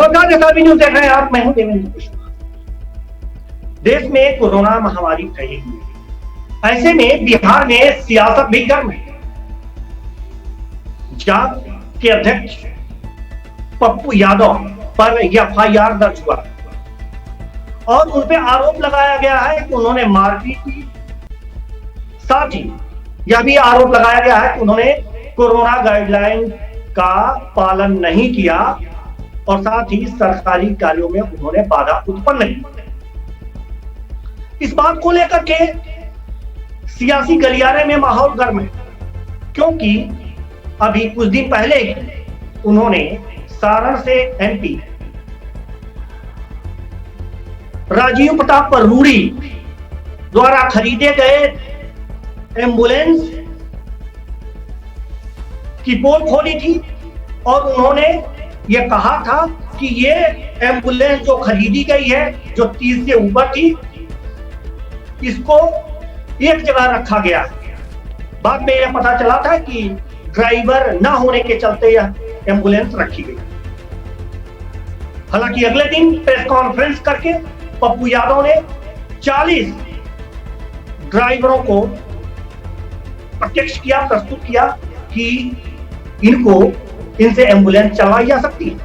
नमस्कार, जैसा भी न्यूज देख रहे हैं आप, मैं हूं देवेंद्र कुशवाहा। देश में कोरोना महामारी फैली हुई है। ऐसे में बिहार में सियासत भी गर्म है। जाप के अध्यक्ष पप्पू यादव पर एफआईआर दर्ज हुआ और उन पे आरोप लगाया गया है कि उन्होंने मारपीट की। साथ ही यह भी आरोप लगाया गया है कि उन्होंने कोरोना गाइडलाइन का पालन नहीं किया और साथ ही सरकारी कार्यों में उन्होंने बाधा उत्पन्न की। इस बात को लेकर के सियासी गलियारे में माहौल गर्म है, क्योंकि अभी कुछ दिन पहले ही उन्होंने सारण से एमपी राजीव प्रताप रूड़ी द्वारा खरीदे गए एम्बुलेंस की पोल खोली थी और उन्होंने ये कहा था कि ये एम्बुलेंस जो खरीदी गई है, जो 30 से ऊपर थी, इसको एक जगह रखा गया। बाद में यह पता चला था कि ड्राइवर न होने के चलते यह एम्बुलेंस रखी गई। हालांकि अगले दिन प्रेस कॉन्फ्रेंस करके पप्पू यादव ने 40 ड्राइवरों को प्रत्यक्ष किया, प्रस्तुत किया कि इनसे एम्बुलेंस चलवाई जा सकती है।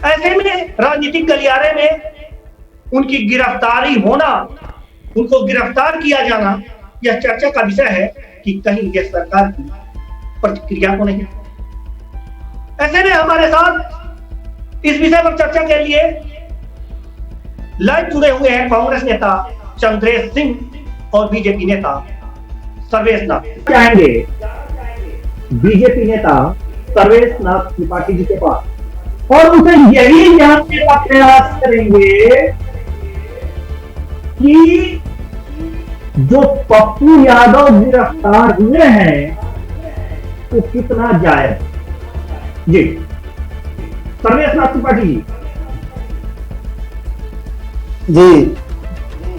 ऐसे में राजनीतिक गलियारे में उनकी गिरफ्तारी होना, उनको गिरफ्तार किया जाना, यह चर्चा का विषय है कि कहीं यह सरकार की प्रतिक्रिया को नहीं। ऐसे में हमारे साथ इस विषय पर चर्चा के लिए लाइव जुड़े हुए हैं कांग्रेस नेता चंद्रेश सिंह और बीजेपी नेता सर्वेश नाथ। चाहेंगे बीजेपी नेता सर्वेश नाथ त्रिपाठी जी के पास और उसे यही जानने का प्रयास करेंगे कि जो पप्पू यादव गिरफ्तार हुए हैं वो कितना जायज। जी सर्वेश नाथ त्रिपाठी जी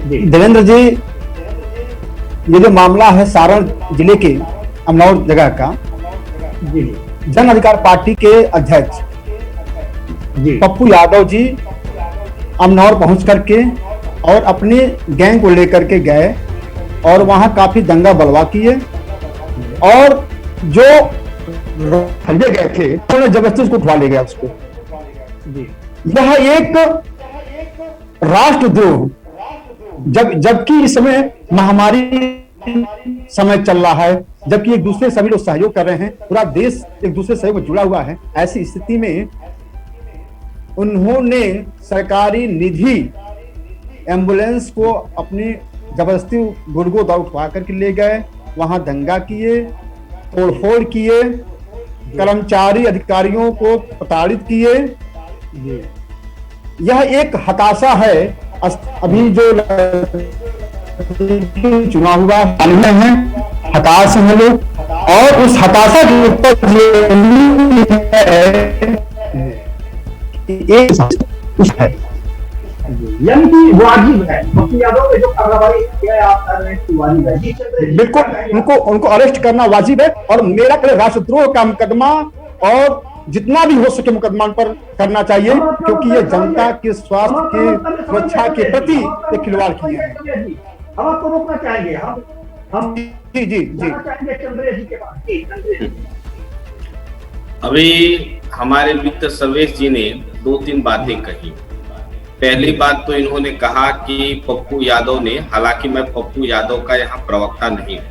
देवेंद्र जी, ये जो मामला है सारण जिले के अमनौर जगह का, जी जन अधिकार पार्टी के अध्यक्ष पप्पू यादव जी अमनौर पहुंच करके और अपने गैंग को लेकर के गए और वहां काफी दंगा बलवा किए और जो खरीदे गए थे उन्होंने जबरदस्ती उसको उठवा ले गया उसको। यह एक राष्ट्रद्रोह, जबकि इस समय महामारी समय चल रहा है, जबकि एक दूसरे सभी लोग सहयोग कर रहे हैं, पूरा देश एक दूसरे सहयोग में जुड़ा हुआ है। ऐसी स्थिति में उन्होंने सरकारी निधि एम्बुलेंस को अपनी जबरदस्ती गुड़गो दौड़ उठवा करके ले गए, वहां दंगा किए, तोड़फोड़ किए, कर्मचारी अधिकारियों को प्रताड़ित किए। यह एक हताशा है। अभी जो चुनाव हुआ है, हताश हैं लोग और उस हताशा के ऊपर यानी कि वाजिब है पप्पू यादव ने जो कार्रवाई किया है, आप कर रहे हैं वाजिब है। बिल्कुल उनको अरेस्ट करना वाजिब है और मेरा ख्याल राष्ट्रद्रोह का मुकदमा और जितना भी हो सके मुकदमा पर करना चाहिए, क्योंकि ये जनता के स्वास्थ्य के सुरक्षा के प्रति ये खिलवाड़ किए हैं। हम आपको रोकना चाहेंगे, हम जी जी जी चाहेंगे चंद्रेश जी के पास। अभी हमारे मित्र सर्वेश जी ने 2-3 बातें कही। पहली बात तो इन्होंने कहा कि पप्पू यादव ने, हालांकि मैं पप्पू यादव का यहाँ प्रवक्ता नहीं हूँ,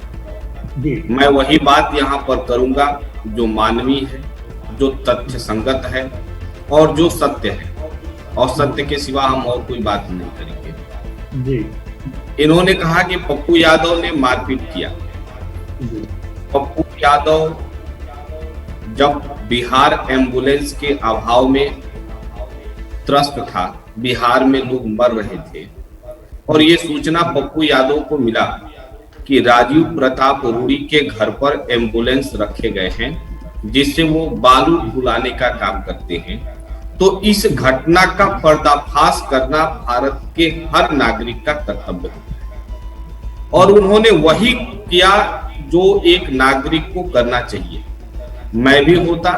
मैं वही बात यहाँ पर करूंगा जो मानवीय है, जो तथ्य संगत है और जो सत्य है, और सत्य के सिवा हम और कोई बात नहीं करेंगे। जी इन्होंने कहा कि पप्पू यादव ने मारपीट किया। पप्पू यादव जब बिहार एम्बुलेंस के अभाव में त्रस्त था, बिहार में लोग मर रहे थे और ये सूचना पप्पू यादव को मिला कि राजीव प्रताप रूड़ी के घर पर एम्बुलेंस रखे गए हैं जिससे वो बालू ढुलाने का काम करते हैं, तो इस घटना का पर्दाफाश करना भारत के हर नागरिक का कर्तव्य है और उन्होंने वही किया जो एक नागरिक को करना चाहिए। मैं भी होता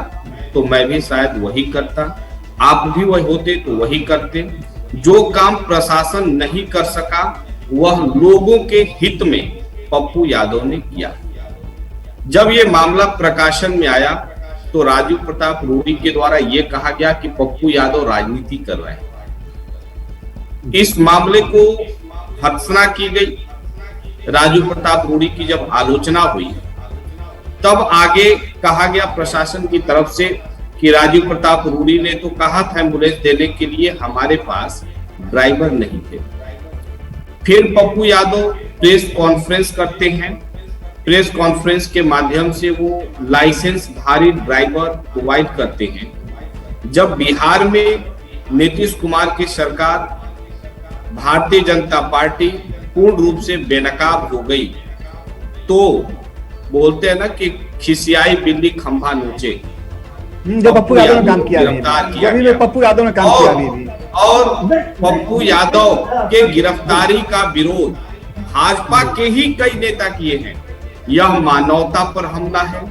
तो मैं भी शायद वही करता आप भी वही होते तो वही करते। जो काम प्रशासन नहीं कर सका वह लोगों के हित में पप्पू यादव ने किया। जब ये मामला प्रकाशन में आया तो राजू प्रताप रूडी के द्वारा यह कहा गया कि पप्पू यादव राजनीति कर रहे हैं। इस मामले को भर्त्सना की गई। राजू प्रताप रूडी की जब आलोचना हुई तब आगे कहा गया प्रशासन की तरफ से कि राजू प्रताप रूडी ने तो कहा था एम्बुलेंस देने के लिए, हमारे पास ड्राइवर नहीं थे। फिर पप्पू यादव प्रेस कॉन्फ्रेंस करते हैं। प्रेस कॉन्फ्रेंस के माध्यम से वो लाइसेंसधारी ड्राइवर प्रोवाइड करते हैं। जब बिहार में नीतीश कुमार की सरकार, भारतीय जनता पार्टी पूर्ण रूप से बेनकाब हो गई तो बोलते हैं ना कि खिसियाई बिल्ली खंभा नोचे। जो पप्पू यादव ने काम किया, पप्पू यादव ने काम किया और पप्पू यादव के गिरफ्तारी का विरोध भाजपा के ही कई नेता किए हैं। यह मानवता पर हमला है,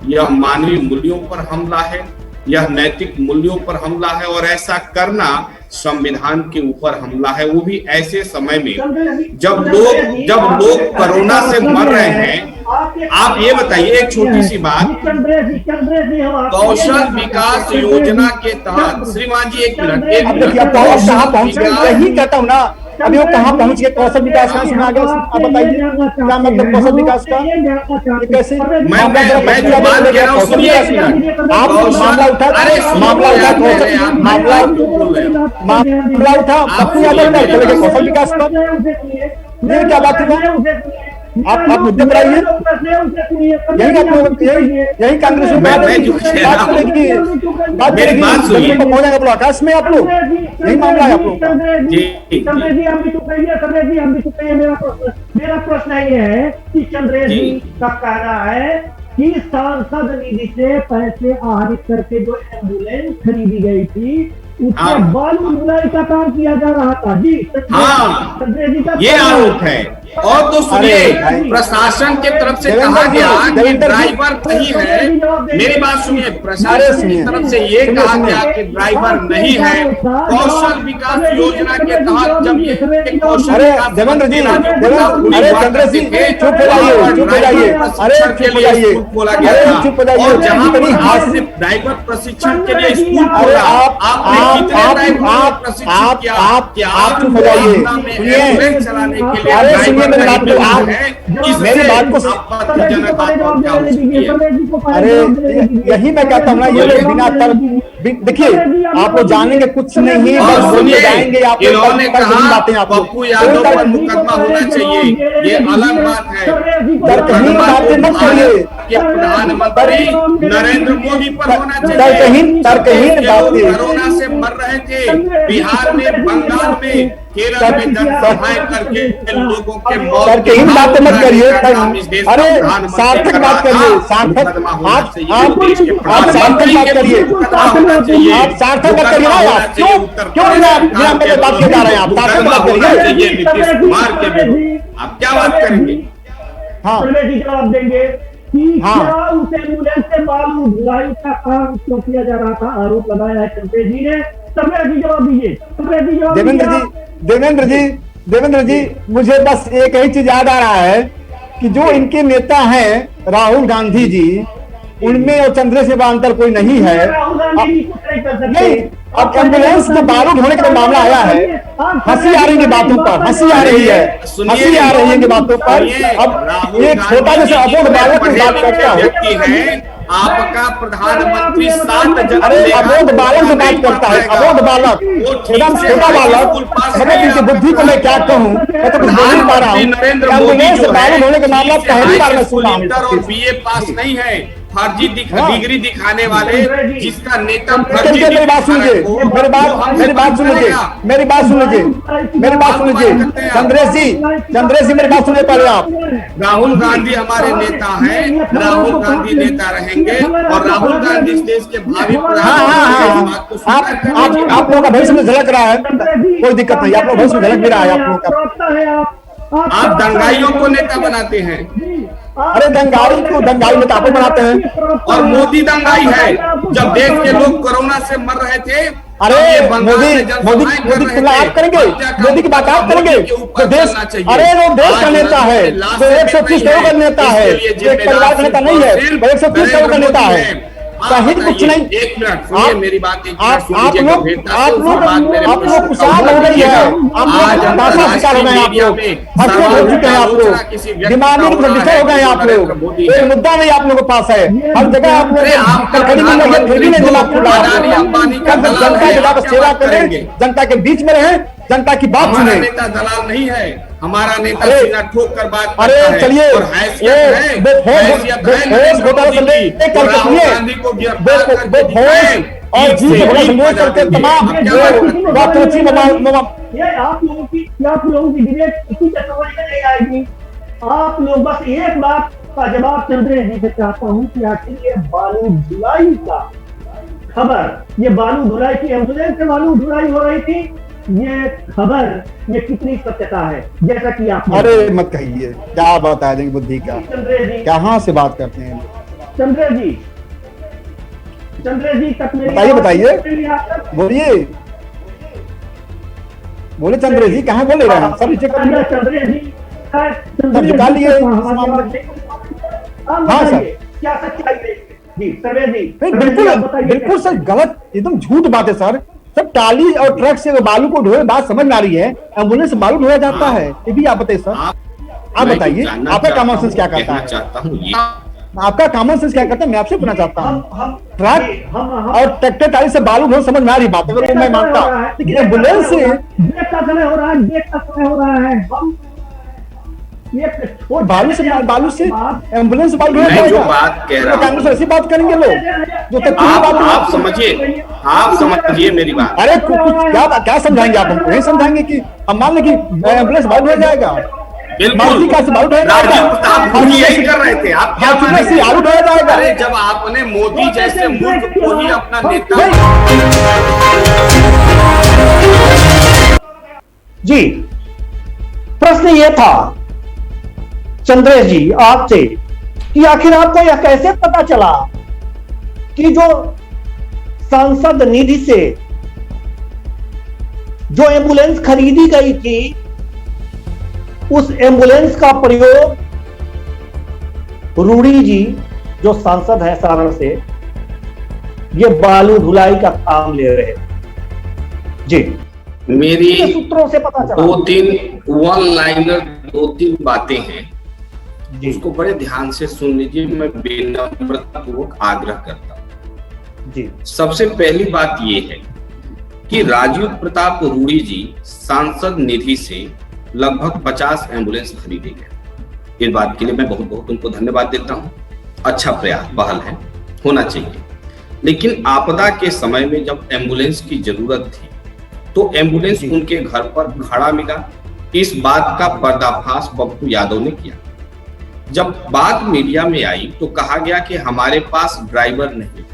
यह मानवीय मूल्यों पर हमला है, यह नैतिक मूल्यों पर हमला है और ऐसा करना संविधान के ऊपर हमला है। वो भी ऐसे समय में जब लोग कोरोना से मर रहे हैं। आप ये बताइए एक छोटी सी बात, कौशल विकास योजना के तहत, श्रीमान जी एक मिनट, कहाँ पहुंच गए यही कहता हूँ ना। अभी वो कहाँ पहुंच गए? कौशल विकास का सुना गया, आप बताइए क्या मतलब कौशल विकास का? कैसे मैं जो बात कह रहा हूँ सुनिए, आप मामला उठा पप्पू यादव ने चले कौशल विकास पर, ये क्या बात है? आप मुद्दे पर आइए। यही कांग्रेस में बात करेगी आकाश में आप लोग, यही मामला है आप लोग। मेरा प्रश्न ये है कि चंद्रेश जी का कहना है कि सांसद निधि से पैसे आहरित करके जो एम्बुलेंस खरीदी गई थी उसमें बालू धुलाई का काम किया जा रहा था। जी हाँ, ये आरोप है। और तो सुनिए, प्रशासन के तरफ से कहा गया कि ड्राइवर नहीं है। मेरी बात सुनिए, प्रशासन की तरफ से ये कहा गया कि ड्राइवर नहीं है। कौशल विकास योजना के तहत जब ये कौशल देवेंद्र जी, अरे चंद्र जी चुप हो जाइए, अरे चुप हो जाइए, अरे चुप हो जाइए। और जहाँ पर ड्राइवर प्रशिक्षण के लिए स्कूल खोला, आपने कितने ड्राइवर प्रशिक्षित किया? आप चुप हो जाइए, चलाने के लिए मेरी बात को अरे यही मैं कहता हूँ ना, ये लोग बिना देखिए आप लोग जानेंगे कुछ नहीं, बस बोलते जाएंगे। आप इन्होंने कहा पप्पू यादव पर मुकदमा होना चाहिए, ये अलग बात है। तर्कहीन बातें मत करिए कि प्रधानमंत्री नरेंद्र मोदी पर होना चाहिए। तर्कहीन बातें, कोरोना से मर रहे थे बिहार में, बंगाल में, केरल में जनसभाएं करके लोगों के मौत। तर्कहीन बातें मत करिए, अरे सार्थक बात करिए, सार्थक आप सार्थक बात करिए, आप सार्थक बात करिए ना। आप क्यों बिना मेरे बात के जा रहे हैं? आप सार्थक बात करिए। नीतीश कुमार के विरुद्ध आप क्या बात करेंगे? हाँ जवाब देंगे कि क्या उस एम्बुलेंस से बालू धुलाई का काम क्यों किया जा रहा था? आरोप लगाया है चंद्रेश जी ने। चंद्रेश जी जवाब दीजिए। देवेंद्र जी मुझे बस एक ही चीज याद आ रहा है कि जो इनके नेता हैं राहुल गांधी जी, उनमें और चंद्रेश के अंतर कोई नहीं है। नहीं, अब एम्बुलेंस में बारूद होने का मामला आया है, हंसी आ रही है बातों पर, हंसी आ रही है, हंसी आ रही है बातों पर। अब एक छोटा जैसे अबोध बालक की बात करता है, आपका प्रधानमंत्री 7 जनवरी, अरे अबोध बालक से बात करता है, अबोध बालक, एकदम छोटा बालक। मतलब इनकी बुद्धि को मैं क्या कहूँ, मैं तो कुछ बोल नहीं पा रहा हूँ। एम्बुलेंस से बालक होने का मामला पहली बार मैं सुना हूँ। और बीए पास नहीं है, फर्जी डिग्री दिखाने वाले, जिसका नेता फर्जी। मेरी बात सुन लीजिए, मेरी बात सुन लीजिए, चंद्रेश जी मेरी बात सुनिए पहले आप। राहुल गांधी हमारे नेता हैं, राहुल गांधी नेता रहेंगे और राहुल गांधी इस देश के भावी आप लोगों का भविष्य में झलक रहा है, कोई दिक्कत नहीं, आप लोग भविष्य में झलक भी रहा है आप लोगों का। आप दंगाइयों को नेता बनाते हैं। अरे दंगाई में तो आप बनाते हैं। और मोदी दंगाई है। जब देश के लोग कोरोना से मर रहे थे अरे ये बंगाल मोदी में जनसभाएं मोदी कर मोदी रहे की तुलना थे। आप करेंगे? हत्या का मोदी की बात आप मुकदमा करेंगे? मोदी के ऊपर तो देश, चलना चाहिए। अरे वो देश का आज नेता है, उन्होंने लाश वो से 130 मिल रही करोड़ का है। नेता है, इसके लिए वो एक परिवार का नेता नहीं है, वो 130 करोड़ का नेता है। कहीं कुछ नहीं। एक मिनट सुनिए मेरी बात, एक मिनट सुन आप लीजिए लोग गंभीरता से, आप उसके लोग बाद मेरे आप प्रश्न लोग का कुशाल उत्तर हो रही है, दीजिएगा। आप लोग आज हताशा का शिकार हो गए, आप मीडिया लोग में हफ्ते हो चुके हैं, आप लोग दिमागी प्रदूषण हो गए हैं, आप लोग एक मुद्दा नहीं आप लोगों के पास है, हर जगह आप लोग कड़कड़ी मिल रही है, फिर भी नहीं दिमाग खुला है आप लोग। कम से कम जनता की जगह पर सेवा करें, जनता के बीच में रहें, जनता की बात हमारा सुने। नेता दलाल नहीं है, हमारा नेता अरे, सीना ठोक कर बात करता अरे है। चलिए, और हैसियत है, हैसियत है नरेंद्र मोदी की, कल राहुल सुनिए, गांधी को गिरफ्तार करके और दिखाएं, जी ईद भोला से संदेश ईद करके बजा तमाम देंगे। अब क्या बात करते हैं? वातोची ये आप लोगों की डिबेट इसी से समझ में नहीं आएगी। आप लोग बस एक बात का जवाब चंद्रेश जी से चाहता हूं कि आखिर ये बालू ढुलाई का खबर, ये बालू ढुलाई की एम्बुलेंस से बालू ढुलाई हो रही थी, ये खबर ये कितनी सत्यता है? जैसा कि आप अरे मत कहिए, क्या बता देंगे बुद्धि का, चंद्रेश जी, कहाँ से बात करते हैं चंद्रेश जी तक मेरी बताइए, आवाज बताइए। मेरी आवाज तक- बोलिए बोले चंद्रेश जी, कहाँ बोले रहे हैं सब नीचे कर दिए। चंद्रेश जी झुका लिए इस हमारी मामले आवाज में। नहीं- आप हाँ, बताइए, क्या सच्चाई है? जी सर्वे जी, नहीं, सर्वे जी, बिल्कुल आप बताइए बिल्कुल सर, गलत एकदम झूठ बात है सर। सब टाली और ट्रक से बालू को ढोए, बात समझ में आ रही है, एम्बुलेंस से बालू ढोया जाता है, ये भी आप बताइए सर। आप मैं बताइए, जानना आपका चाहता कॉमन सेंस हूं, क्या करता कहना है? चाहता हूं ये आपका कॉमन सेंस क्या करता है, मैं आपसे पूछना चाहता हूँ। हम ट्रक हम और ट्रैक्टर टाली से बालू ढो समझ में आ रही बात है, वो मैं मानता, लेकिन एम्बुलेंस से ब्रेक का समय हो रहा है, ब्रेक का समय हो रहा है, हम बालू से एम्बुलेंस से बालू ढोया मैं जो जाएगा। बात कह रहा तो कांग्रेस हूं, ऐसी बात करेंगे लोग जो तक आप समझिए मेरी बात। अरे क्या समझाएंगे आप हमको? नहीं समझाएंगे कि हम मान लें कि एम्बुलेंस बालू ढोया जाएगा, बिल्कुल मारुति कार से बालू ढोया जाएगा, राजीव प्रताप रूडी यही कर रहे थे, आप क्या फॉर्च्यूनर से मानेंगे? आलू ढोया जाएगा। अरे जब आपने मोदी जैसे मुल्क को ही अपना नेता जी, प्रश्न ये था चंद्रेश जी आपसे कि आखिर आपको यह कैसे पता चला कि जो सांसद निधि से जो एम्बुलेंस खरीदी गई थी, उस एम्बुलेंस का प्रयोग रूडी जी जो सांसद है सारण से, ये बालू ढुलाई का काम ले रहे जी? मेरी किन सूत्रों से पता चला? दो तीन बातें हैं, जी उसको बड़े ध्यान से सुन लीजिए, मैं विनम्रता पूर्वक आग्रह करता हूं। जी सबसे पहली बात यह है कि राजीव प्रताप रूडी जी सांसद निधि से लगभग 50 एम्बुलेंस खरीदे गए। इस बात के लिए मैं बहुत बहुत उनको धन्यवाद देता हूं। अच्छा प्रयास, पहल है, होना चाहिए। लेकिन आपदा के समय में जब एम्बुलेंस की जरूरत थी तो एम्बुलेंस उनके घर पर खड़ा मिला। इस बात का पर्दाफाश पप्पू यादव ने किया। जब बात मीडिया में आई तो कहा गया कि हमारे पास ड्राइवर नहीं।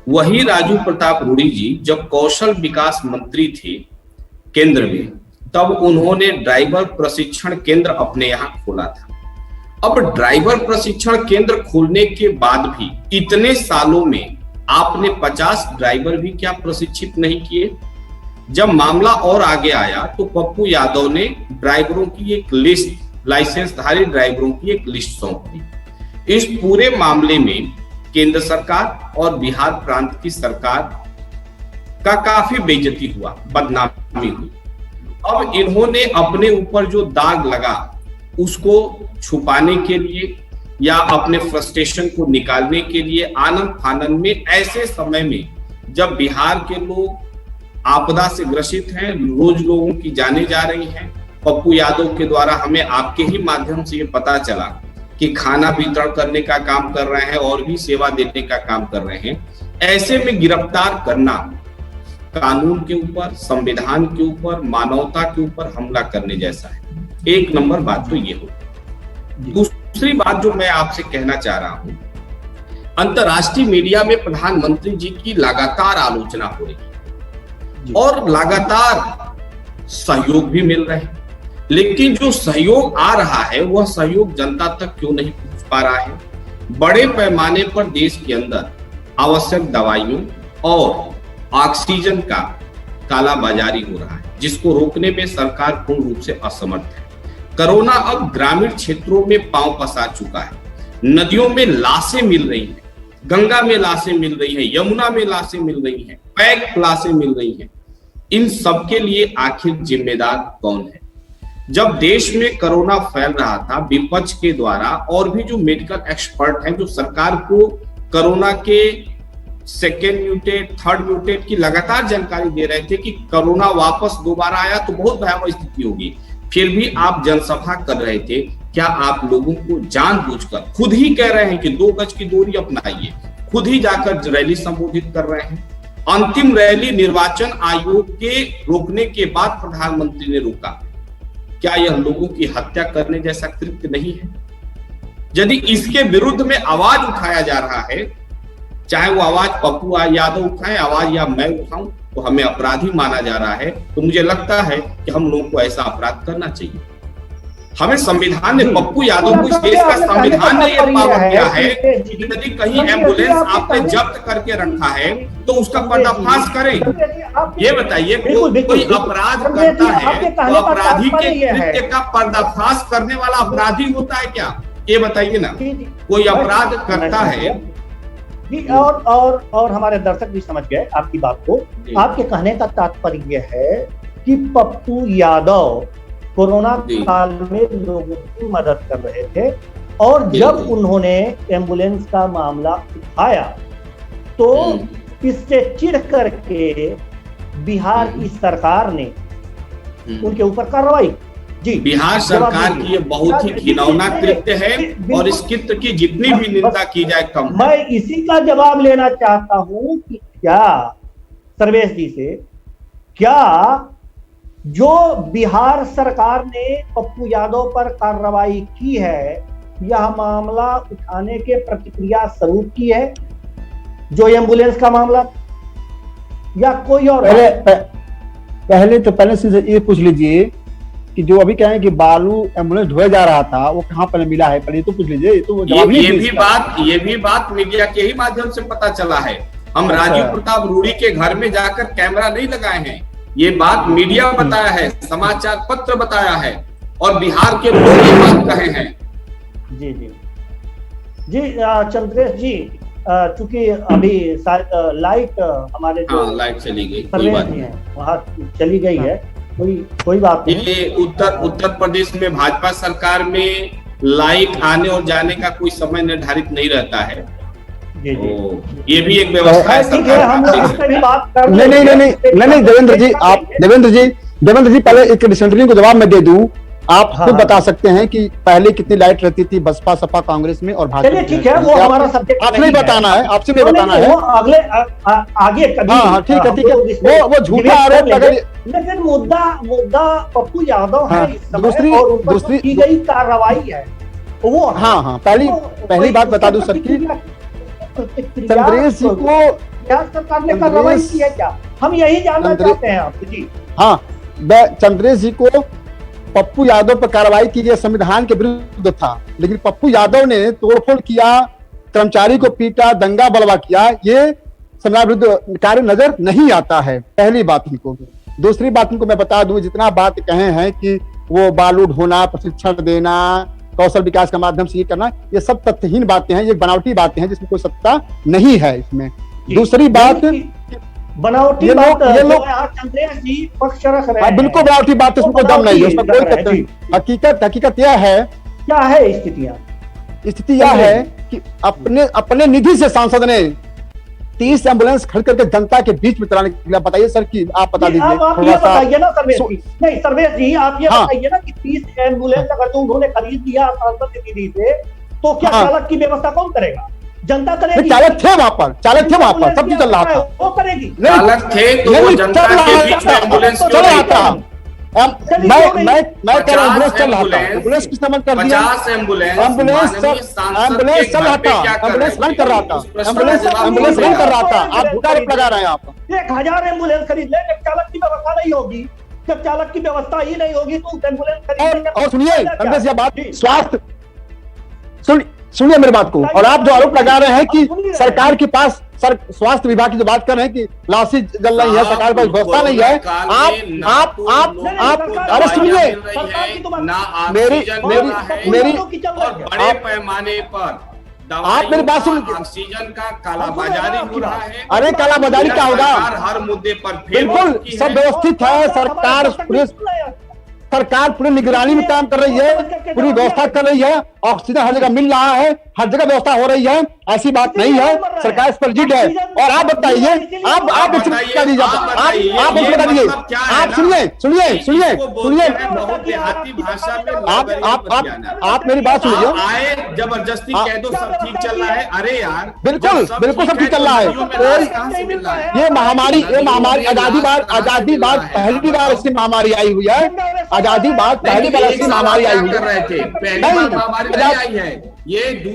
वही राजू प्रताप रूडी जी जब कौशल विकास मंत्री थे केंद्र में, तब उन्होंने ड्राइवर प्रशिक्षण केंद्र अपने यहाँ खोला था। अब ड्राइवर प्रशिक्षण केंद्र खोलने के बाद भी इतने सालों में आपने 50 ड्राइवर भी क्या प्रशिक्षित नहीं किए? जब मामला और आगे आया तो पप्पू यादव ने ड्राइवरों की एक लिस्ट, लाइसेंसधारी ड्राइवरों की एक लिस्ट सौंप दी। इस पूरे मामले में केंद्र सरकार और बिहार प्रांत की सरकार का काफी बेइज्जती हुआ, बदनामी हुई। अब इन्होंने अपने ऊपर जो दाग लगा उसको छुपाने के लिए या अपने फ्रस्ट्रेशन को निकालने के लिए आनन फानन में, ऐसे समय में जब बिहार के लोग आपदा से ग्रसित हैं, रोज लोगों की जाने जा रही हैं, पप्पू यादव के द्वारा हमें आपके ही माध्यम से ये पता चला कि खाना वितरण करने का काम कर रहे हैं और भी सेवा देने का काम कर रहे हैं, ऐसे में गिरफ्तार करना कानून के ऊपर, संविधान के ऊपर, मानवता के ऊपर हमला करने जैसा है। एक नंबर बात तो ये हो। दूसरी बात जो मैं आपसे कहना चाह रहा हूं, अंतर्राष्ट्रीय मीडिया में प्रधानमंत्री जी की लगातार आलोचना हो रही है और लगातार सहयोग भी मिल रहे हैं, लेकिन जो सहयोग आ रहा है वह सहयोग जनता तक क्यों नहीं पहुंच पा रहा है? बड़े पैमाने पर देश के अंदर आवश्यक दवाइयों और ऑक्सीजन का कालाबाजारी हो रहा है, जिसको रोकने में सरकार पूर्ण रूप से असमर्थ है। कोरोना अब ग्रामीण क्षेत्रों में पांव पसार चुका है। नदियों में लाशें मिल रही हैं, गंगा में लाशें मिल रही हैं, यमुना में लाशें मिल रही हैं, पैक लाशें मिल रही हैं। इन सब के लिए आखिर जिम्मेदार कौन है? जब देश में कोरोना फैल रहा था, विपक्ष के द्वारा और भी जो मेडिकल एक्सपर्ट हैं, जो सरकार को कोरोना के सेकेंड म्यूटेट, थर्ड म्यूटेट की लगातार जानकारी दे रहे थे कि कोरोना वापस दोबारा आया तो बहुत भयावह स्थिति होगी, फिर भी आप जनसभा कर रहे थे। क्या आप लोगों को जानबूझकर खुद ही कह रहे हैं कि 2 गज की दूरी अपनाइए, खुद ही जाकर रैली संबोधित कर रहे हैं? अंतिम रैली निर्वाचन आयोग के रोकने के बाद प्रधानमंत्री ने रोका। क्या यह लोगों की हत्या करने जैसा कृत्य नहीं है? यदि इसके विरुद्ध में आवाज उठाया जा रहा है, चाहे वो आवाज पप्पू यादव उठाए आवाज या मैं उठाऊं, तो हमें अपराधी माना जा रहा है। तो मुझे लगता है कि हम लोगों को ऐसा अपराध करना चाहिए। हमें संविधान ने, पप्पू यादव को इस देश का संविधान ने यह पावर दिया है कि यदि कहीं एम्बुलेंस आपने जब्त करके रखा है तो उसका पर्दाफाश करें। ये बताइए, कोई अपराध करता है तो अपराधी के कृत्य का पर्दाफाश करने वाला अपराधी होता है क्या? ये बताइए ना। कोई अपराध करता है जी, और हमारे दर्शक भी समझ गए आपकी बात को। आपके कहने का तात्पर्य यह है कि पप्पू यादव कोरोना काल में लोगों की मदद कर रहे थे, और जब उन्होंने एम्बुलेंस का मामला उठाया तो इससे चिढ़ करके बिहार की सरकार ने उनके ऊपर कार्रवाई। जी, बिहार सरकार की ये बहुत ही घिनौना कृत्य है और इस कृत्य की जितनी भी निंदा की जाए कम। मैं इसी का जवाब लेना चाहता हूं कि क्या सर्वेश जी से, क्या जो बिहार सरकार ने पप्पू यादव पर कार्रवाई की है, यह मामला उठाने के प्रतिक्रिया स्वरूप की है, जो एम्बुलेंस का मामला, या कोई और? पहले से ये पूछ लीजिए कि जो अभी कहें कि बालू एम्बुलेंस ढोया जा रहा था, वो कहाँ पर मिला है? पहले तो पूछ लीजिए। ये तो ये भी बात मीडिया के ही माध्यम से पता चला है। हम राजीव प्रताप रूडी के घर में जाकर कैमरा नहीं लगाए हैं, ये बात मीडिया बताया है, समाचार पत्र बताया है, और बिहार के लोग ये बात कहे हैं। जी जी जी, चंद्रेश जी, चूंकि अभी लाइट हमारे लाइट चली गई, कोई बात नहीं, वहाँ चली गई है, कोई बात नहीं। ये उत्तर प्रदेश में भाजपा सरकार में लाइट आने और जाने का कोई समय निर्धारित नहीं रहता है। जी जी, ये भी एक व्यवस्था है। नहीं देवेंद्र जी पहले एक डिसेंट्री को जवाब मैं दे दूं। आप खुद बता सकते हैं कि पहले कितनी लाइट रहती थी बसपा, सपा, कांग्रेस में और भाजपा? चलिए ठीक है, वो हमारा सब्जेक्ट आपसे नहीं बताना है, आपसे नहीं बताना है, अगले आगे कभी। हाँ ठीक है, वो झूठा आरोप लगा। लेकिन मुद्दा पप्पू यादव है, दूसरी की गई कार्रवाई है वो। हाँ, पहली बात बता दूं सर की, चंद्रेश जी को सरकार ने कार्रवाई की है क्या? हम यही जानना चाहते हैं आपसे जी। हाँ, चंद्रेश जी को पप्पू यादव पर कार्रवाई की गई संविधान के विरुद्ध था, लेकिन पप्पू यादव ने तोड़फोड़ किया, कर्मचारी को पीटा, दंगा बलवा किया, ये संविधान विरुद्ध कार्य नजर नहीं आता है। पहली बात इनको। दूसरी बात इनको मैं बता दूं, जितना बात कहे हैं कि वो बालू ढोना, प्रशिक्षण देना, कौशल विकास के माध्यम से ये करना, ये सब तथ्यहीन बातें हैं, ये बनावटी बातें हैं जिसमें कोई सत्ता नहीं है इसमें। दूसरी बात, बनावटी बात चंद्रेश जी पक्ष रख रहे हैं, बिल्कुल बनावटी बात, इसमें कोई दम नहीं है, उसमें कोई तथ्य नहीं। हकीकत यह है, क्या है स्थिति यह है कि अपने निधि से सांसद ने 30 एम्बुलेंस खरीद करके जनता के बीच में चलाने के लिए। बताइए सर कि आप बता दीजिए, आप ये बताइए ना सर्वेश जी, नहीं सर्वेश जी आप ये बताइए ना कि 30 एम्बुलेंस अगर तो उन्होंने खरीद दिया सांसद की निधि से, तो क्या चालक की व्यवस्था कौन करेगा? जनता करेगी। चालक थे वहां पर, सब चल रहा था, वो करेगी। चालक थे तो वो जनता के बीच में एम्बुलेंस चल रहा था। मैं कह रहा हूं एम्बुलेंस चल रहा था, एम्बुलेंस किसने बंद कर दिया? 50 एम्बुलेंस चल रहा था, एम्बुलेंस रन कर रहा था, एम्बुलेंस रन कर रहा था। आप झूठा आरोप लगा रहे हैं आप। 1000 एम्बुलेंस खरीद ले, जब चालक की व्यवस्था नहीं होगी, जब चालक की व्यवस्था ही नहीं होगी तो एम्बुलेंस खरीद। और सुनिए बात, स्वास्थ्य सुनिए मेरी बात को। और आप जो आरोप लगा रहे हैं कि सरकार के पास स्वास्थ्य विभाग की जो बात कर रहे हैं कि लाशी जल रही है, सरकार पर व्यवस्था नहीं है। आप अरे सुनिए, मेरी बड़े पैमाने पर आप मेरी बात सुन, ऑक्सीजन का कालाबाजारी हो रहा है। अरे कालाबाजारी क्या होगा, हर मुद्दे पर बिल्कुल सब व्यवस्थित है। सरकार पूरी निगरानी में काम कर रही है, पूरी व्यवस्था कर रही है, ऑक्सीजन हर जगह मिल रहा है, हर जगह व्यवस्था हो रही है, ऐसी बात नहीं है। सरकार इस पर जिद है। और आप बताइए, आप बता दीजिए, आप बता दीजिए, आप सुनिए आप मेरी बात सुनिए। आए जबरदस्ती कह दो सब ठीक चल रहा है। अरे यार बिल्कुल सब ठीक चल रहा है। ये महामारी आजादी बाद पहली बार इसकी महामारी आई हुई है। आजादी बाद पहली बार इसकी महामारी आई हुई है।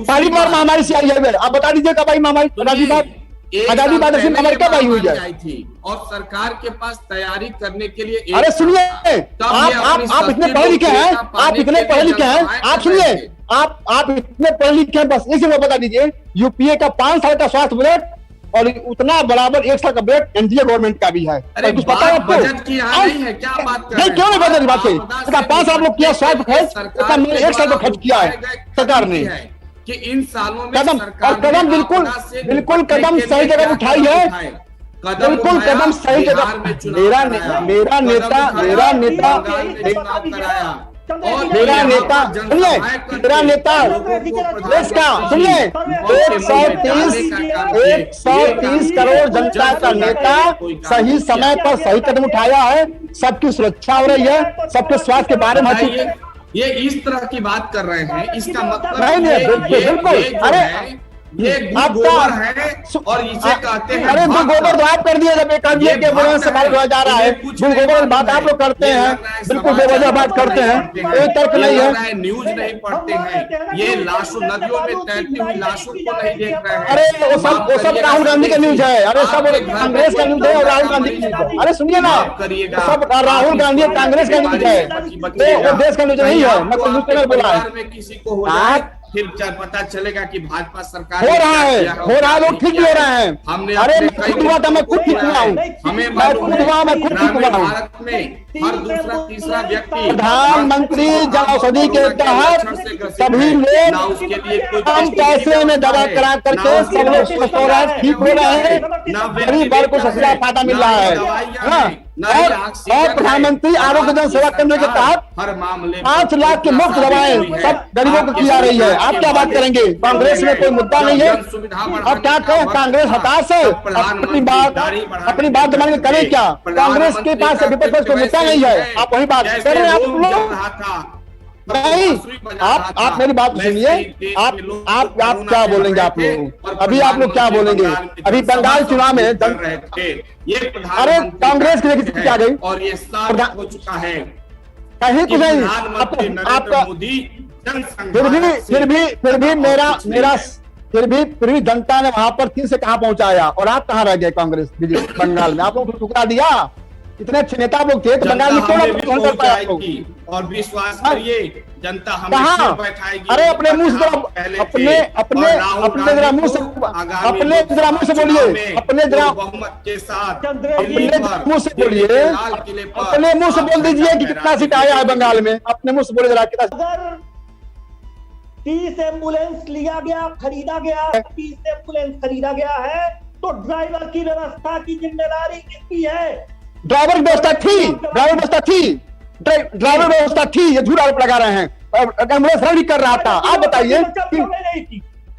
पहली बार महामारी से आई है। आप बता दीजिए कब आई महामारी? आजादी बाद ऐसी महामारी कब आई हुई है? और सरकार के पास तैयारी करने के लिए अरे सुनिए, आप इतने पढ़े लिखे हैं, आप इतने पढ़े लिखे हैं, आप सुनिए, आप इतने पढ़े लिखे हैं, बस इसी में बता दीजिए यूपीए का 5 साल का स्वास्थ्य बजट और उतना बराबर 1 साल का बजट एनडीए गवर्नमेंट का भी है। अरे कुछ पता है आपको? बजट की यहाँ नहीं है, क्या बात कर रहे हैं? क्यों नहीं बजट बात है? 5 साल लोग किया स्वास्थ्य खर्च, 1 साल का खर्च किया है सरकार ने। कि इन सालों में कदम बिल्कुल कदम सही जगह उठाई है, बिल्कुल कदम सही जगह। मेरा नेता देश का सुनिए 130 करोड़ जनता का नेता सही समय पर सही कदम उठाया है। सबकी सुरक्षा हो रही है, सबके स्वास्थ्य के बारे में ये इस तरह की बात कर रहे हैं, इसका मतलब बिल्कुल अरे ये गोबर है और इसे कहते हैं। अरे गोबर तो आप कर दिए जब एक आदमी के बोलने से बात जा रहा है। गोबर बात आप लोग करते हैं, बिल्कुल बेवजह बात करते हैं, कोई तर्क नहीं है। न्यूज नहीं पढ़ते हैं, ये लाशों नदियों में तैरती हुई लाशों को नहीं देख रहे हैं। अरे वो सब राहुल गांधी का न्यूज है। अरे सब कांग्रेस का न्यूज है और राहुल गांधी का न्यूज है। अरे सुनिए ना, सब राहुल गांधी और कांग्रेस का न्यूज है, वो देश का न्यूज नहीं है। मैं न्यूज चैनल बोला है। किसी को हो जाए फिर पता चलेगा कि भाजपा सरकार हो रहा है, लोग ठीक भी हो रहे हैं। हमने अरे मैं खुद हुआ था, मैं खुद ठीक हुआ हूँ, मैं खुद ठीक हुआ हूँ। भारत में हर दूसरा तीसरा व्यक्ति प्रधानमंत्री जन औषधि के तहत सभी लोग कम पैसे में दवा करा करके सब लोग स्वस्थ हो रहे हैं, ठीक हो रहे हैं, गरीब वर्ग को सबसे ज्यादा फायदा मिल रहा है। और प्रधानमंत्री आरोग्य जन सेवा केंद्र के तहत हर मामले 5 लाख की मुफ्त दवाएं सब गरीबों को की जा रही है। आप क्या बात करेंगे? कांग्रेस में कोई मुद्दा नहीं है। अब क्या कहें, कांग्रेस हताश है, अपनी बात जमाने के करे क्या? कांग्रेस के पास विपक्ष में कोई मुद्दा नहीं है, आप वही बात कर रहे हैं। आप लोग नहीं, आप मेरी बात सुनिए। आप क्या बोलेंगे? आप लोग अभी आप लोग क्या बोलेंगे? अभी बंगाल चुनाव में अरे कांग्रेस की लेकर क्या गई और ये साबित हो चुका है कहीं कुछ नहीं। आपका फिर भी जनता ने वहां पर 3 से कहां पहुंचाया और आप कहां रह गए? कांग्रेस बंगाल में आप लोग ठुकरा दिया। इतने अच्छे नेता लोग थे तो बंगाल में क्यों नहीं कर पाए? और विश्वास करिए जनता हमेशा बैठाएगी। अरे अपने मुंह से जरा मुंह से बोलिए, अपने बहुमत के साथ मुंह से बोलिए, अपने मुंह से बोल दीजिए कि कितना सीट आया है बंगाल में। अपने मुंह से बोले जरा कितना। अगर 30 एम्बुलेंस लिया गया, खरीदा गया, 30 एम्बुलेंस खरीदा गया है तो ड्राइवर की व्यवस्था की जिम्मेदारी किसकी है? ड्राइवर व्यवस्था थी, ये झूठ आरोप लगा रहे हैं। एम्बुलेंस रन भी कर रहा था। आप बताइए,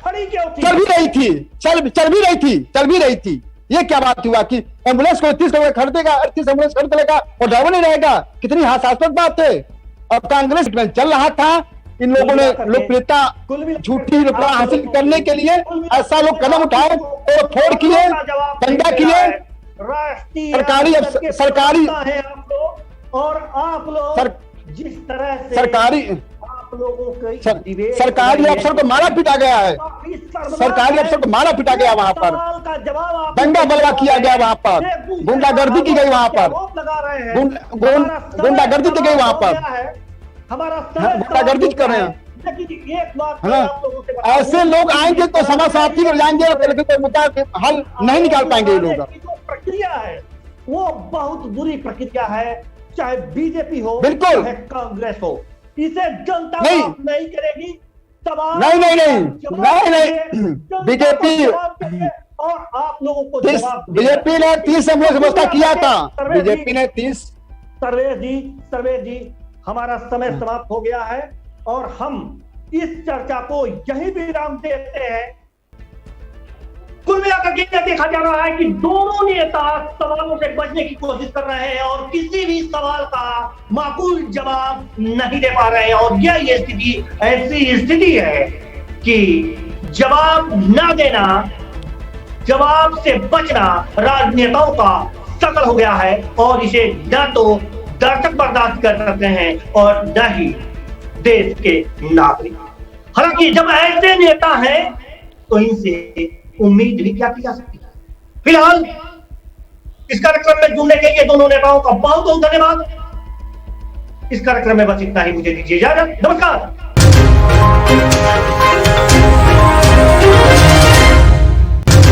खड़ी क्यों थी? चल भी रही थी। ये क्या बात हुआ कि एम्बुलेंस को 30 करोड़ खरीदेगा, 38 एम्बुलेंस खरीद लेगा और ड्राइवर नहीं रहेगा? कितनी हास्यास्पद बात है। अब कांग्रेस में चल रहा था, इन लोगों ने लोकप्रियता झूठी लोकप्रियता हासिल करने के लिए ऐसा लोग कदम उठाए, तो फोड़ किए, दंगा किए, सरकारी है आप लोग। और आप लोग जिस तरह से सरकारी अफसर को मारा पीटा गया है, सरकारी अफसर को मारा पीटा गया वहां पर, दंगा बलवा किया गया वहां पर, गुंडागर्दी की गई वहां पर, गुंडागर्दी की गई वहां पर, गुंडागर्दी कर रहे हैं। देखिए एक बात है मैं ना? आप लोगों से बताऊं, ऐसे लोग आएंगे तो समाजसाथी को जाएंगे, लेकिन कोई मुद्दा हल नहीं निकाल पाएंगे ये लोग। की जो प्रक्रिया है वो बहुत बुरी प्रक्रिया है, चाहे बीजेपी हो बिल्कुल। चाहे कांग्रेस हो, इसे जनता नहीं। माफ नहीं करेगी। सवाल नहीं, नहीं, नहीं, जवाब नहीं, नहीं। देंगे, जनता को बीजेपी जवाब देंगे और आप लोगों को जवाब देंगे। बीजेपी ने 30 एम्बुलेंस व्यवस्था किया था, बीजेपी ने 30। सर्वेश जी हमारा समय समाप्त हो गया है और हम इस चर्चा को यहीं विराम देते हैं। कुल मिलाकर ये देखा जा रहा है कि दोनों नेता सवालों से बचने की कोशिश कर रहे हैं और किसी भी सवाल का माकूल जवाब नहीं दे पा रहे हैं, और यह स्थिति ऐसी स्थिति है कि जवाब ना देना, जवाब से बचना राजनेताओं का शकल हो गया है, और इसे न तो दर्शक बर्दाश्त कर सकते हैं और न ही देश के नागरिक। हालांकि जब ऐसे नेता हैं तो इनसे उम्मीद भी क्या की जा सकती है। फिलहाल इस कार्यक्रम में जुड़ने के लिए दोनों नेताओं का बहुत बहुत धन्यवाद। इस कार्यक्रम में बस इतना ही, मुझे दीजिए इजाजत, नमस्कार।